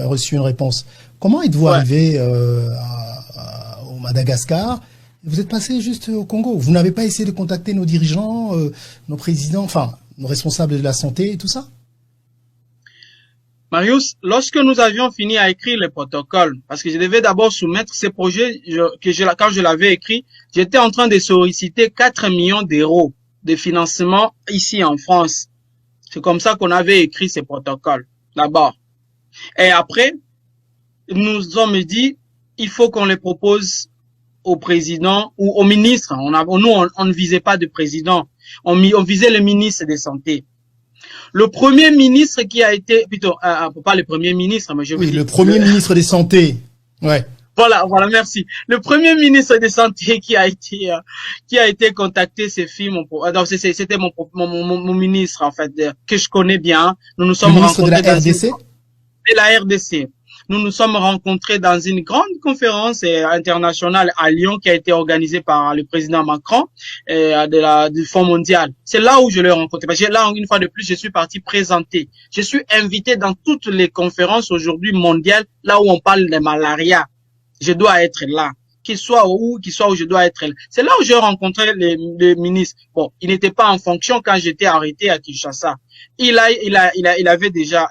reçu une réponse. Comment êtes-vous arrivé au Madagascar? Vous êtes passé juste au Congo. Vous n'avez pas essayé de contacter nos dirigeants, nos présidents, enfin, nos responsables de la santé et tout ça? Marius, lorsque nous avions fini à écrire le protocole, parce que je devais d'abord soumettre ces projets, quand je l'avais écrit, j'étais en train de solliciter 4 millions d'euros de financement ici en France. C'est comme ça qu'on avait écrit ces protocoles, d'abord. Et après, nous sommes dit, il faut qu'on les propose au président ou au ministre. On ne visait pas de président. On visait le ministre des Santé. Le premier ministre qui a été, plutôt, pas le premier ministre, mais je veux dire. Oui, le premier ministre des Santé. Ouais. Voilà, merci. Le premier ministre des Santé qui a été contacté, c'était mon ministre, en fait, que je connais bien. Nous nous sommes rencontrés de la RDC? De la RDC. Nous nous sommes rencontrés dans une grande conférence internationale à Lyon qui a été organisée par le président Macron du Fonds mondial. C'est là où je l'ai rencontré. Parce que là, une fois de plus, je suis parti présenter. Je suis invité dans toutes les conférences aujourd'hui mondiales, là où on parle de malaria. Je dois être là. Qu'il soit où je dois être là. C'est là où j'ai rencontré le ministre. Bon, il n'était pas en fonction quand j'étais arrêté à Kinshasa. Il avait déjà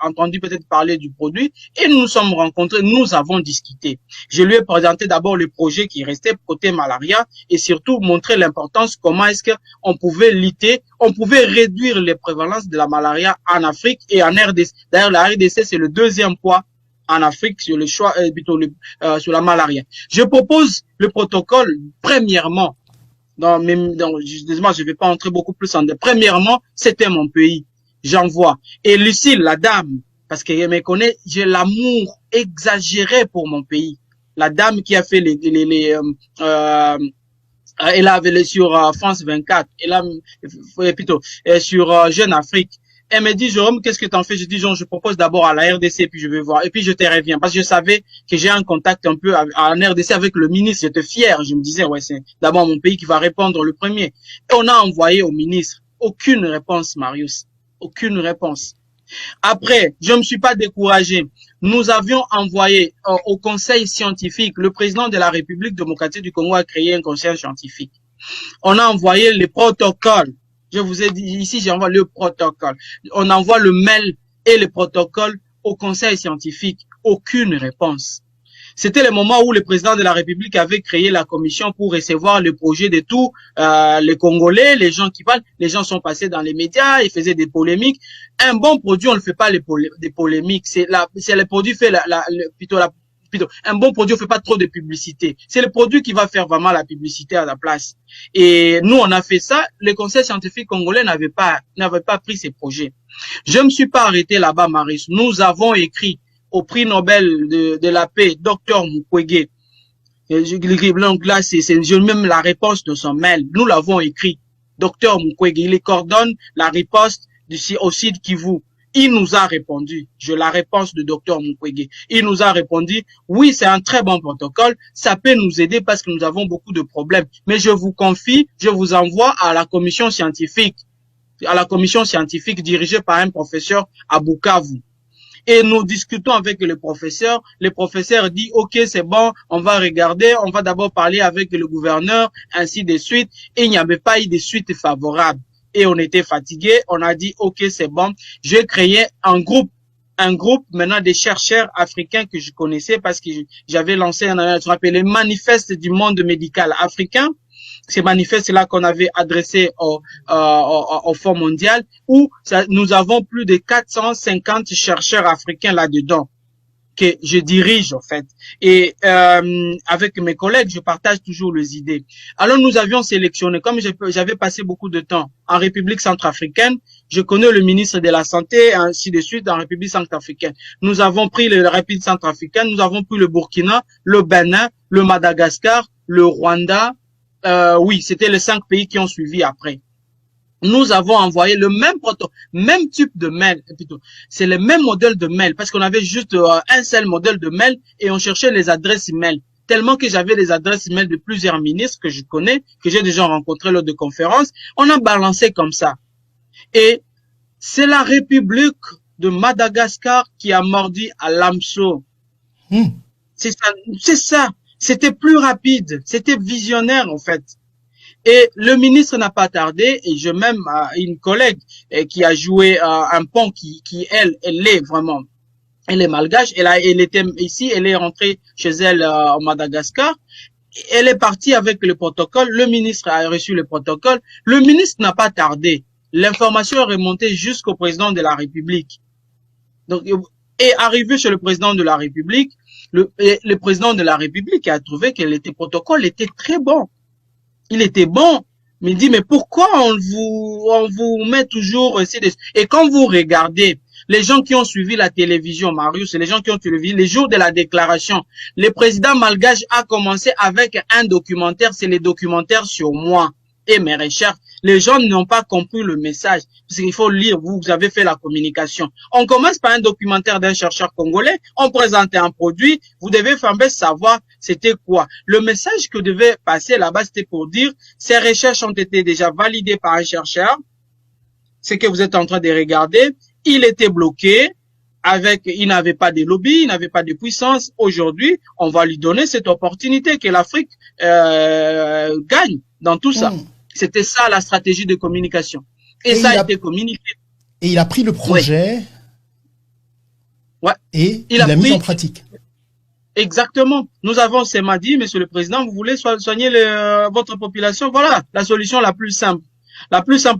entendu peut-être parler du produit et nous nous sommes rencontrés, nous avons discuté. Je lui ai présenté d'abord le projet qui restait côté malaria et surtout montrer l'importance, comment est-ce qu'on pouvait lutter, on pouvait réduire les prévalences de la malaria en Afrique et en RDC. D'ailleurs, la RDC, c'est le deuxième poids en Afrique sur le choix, sur la malaria. Je propose le protocole, premièrement, justement, je vais pas entrer beaucoup plus en détail. Premièrement, c'était mon pays. J'envoie. Et Lucille, la dame, parce qu'elle me connaît, j'ai l'amour exagéré pour mon pays. La dame qui a fait elle avait sur France 24, sur Jeune Afrique. Elle me dit, Jérôme, qu'est-ce que t'en fais? Je dis, je propose d'abord à la RDC, puis je vais voir. Et puis je te reviens. Parce que je savais que j'ai un contact un peu en RDC avec le ministre. J'étais fier. Je me disais, ouais, c'est d'abord mon pays qui va répondre le premier. Et on a envoyé au ministre. Aucune réponse, Marius. Aucune réponse. Après, je ne me suis pas découragé. Nous avions envoyé au conseil scientifique. Le président de la République démocratique du Congo a créé un conseil scientifique. On a envoyé les protocoles. Je vous ai dit, ici, j'envoie le protocole. On envoie le mail et le protocole au conseil scientifique. Aucune réponse. C'était le moment où le président de la République avait créé la commission pour recevoir le projet de tous les Congolais, les gens qui parlent. Les gens sont passés dans les médias, ils faisaient des polémiques. Un bon produit, on ne fait pas des polémiques. C'est le produit fait plutôt un bon produit, on fait pas trop de publicité. C'est le produit qui va faire vraiment la publicité à la place. Et nous, on a fait ça. Le conseil scientifique congolais n'avait pas pris ces projets. Je me suis pas arrêté là-bas, Marius. Nous avons écrit au prix Nobel de la paix, Dr Mukwege. Donc là, j'ai même la réponse de son mail. Nous l'avons écrit. Dr Mukwege, il coordonne la riposte au Sud Kivu. Il nous a répondu, la réponse de Dr Mukwege. Il nous a répondu, oui, c'est un très bon protocole, ça peut nous aider parce que nous avons beaucoup de problèmes. Mais je vous confie, je vous envoie à la commission scientifique dirigée par un professeur à Bukavu. Et nous discutons avec le professeur dit, ok, c'est bon, on va regarder, on va d'abord parler avec le gouverneur, ainsi de suite. Et il n'y avait pas eu de suite favorable. Et on était fatigué, on a dit, ok, c'est bon. J'ai créé un groupe maintenant des chercheurs africains que je connaissais parce que j'avais lancé ce qu'on appelle le manifeste du monde médical africain. Ces manifestes-là qu'on avait adressés au Fonds mondial où nous avons plus de 450 chercheurs africains là-dedans que je dirige en fait. Et avec mes collègues, je partage toujours les idées. Alors nous avions sélectionné, comme j'avais passé beaucoup de temps en République centrafricaine, je connais le ministre de la Santé, ainsi de suite, en République centrafricaine. Nous avons pris la République centrafricaine, nous avons pris le Burkina, le Bénin, le Madagascar, le Rwanda. Oui, c'était les 5 pays qui ont suivi après. Nous avons envoyé le même type de mail, plutôt. C'est le même modèle de mail, parce qu'on avait juste un seul modèle de mail et on cherchait les adresses email. Tellement que j'avais les adresses email de plusieurs ministres que je connais, que j'ai déjà rencontrés lors de conférences, on a balancé comme ça. Et c'est la République de Madagascar qui a mordu à l'hameçon. C'est ça, c'est ça. C'était plus rapide, c'était visionnaire en fait. Et le ministre n'a pas tardé, et je même une collègue qui a joué un pont qui elle est vraiment, elle est malgache, elle était ici, elle est rentrée chez elle en Madagascar. Elle est partie avec le protocole, le ministre a reçu le protocole, le ministre n'a pas tardé. L'information est remontée jusqu'au président de la République. Donc, et arrivé chez le président de la République, le président de la République a trouvé que le protocole était très bon. Il était bon. Mais il dit, mais pourquoi on vous met toujours ici et quand vous regardez, les gens qui ont suivi la télévision, Marius, les gens qui ont suivi les jours de la déclaration, le président malgache a commencé avec un documentaire, c'est le documentaire sur moi et mes recherches. Les gens n'ont pas compris le message, parce qu'il faut lire, vous avez fait la communication. On commence par un documentaire d'un chercheur congolais, on présente un produit, vous devez faire savoir c'était quoi. Le message que devait passer là-bas, c'était pour dire, ces recherches ont été déjà validées par un chercheur, c'est que vous êtes en train de regarder, il était bloqué, il n'avait pas de lobby, il n'avait pas de puissance. Aujourd'hui, on va lui donner cette opportunité que l'Afrique gagne dans tout ça. C'était ça la stratégie de communication. Et ça a été communiqué. Et il a pris le projet et il l'a mis en pratique. Exactement. Nous avons ce mardi, Monsieur le Président, vous voulez soigner votre population, voilà la solution la plus simple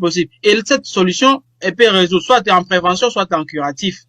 possible. Et cette solution, elle peut résoudre soit en prévention, soit en curatif.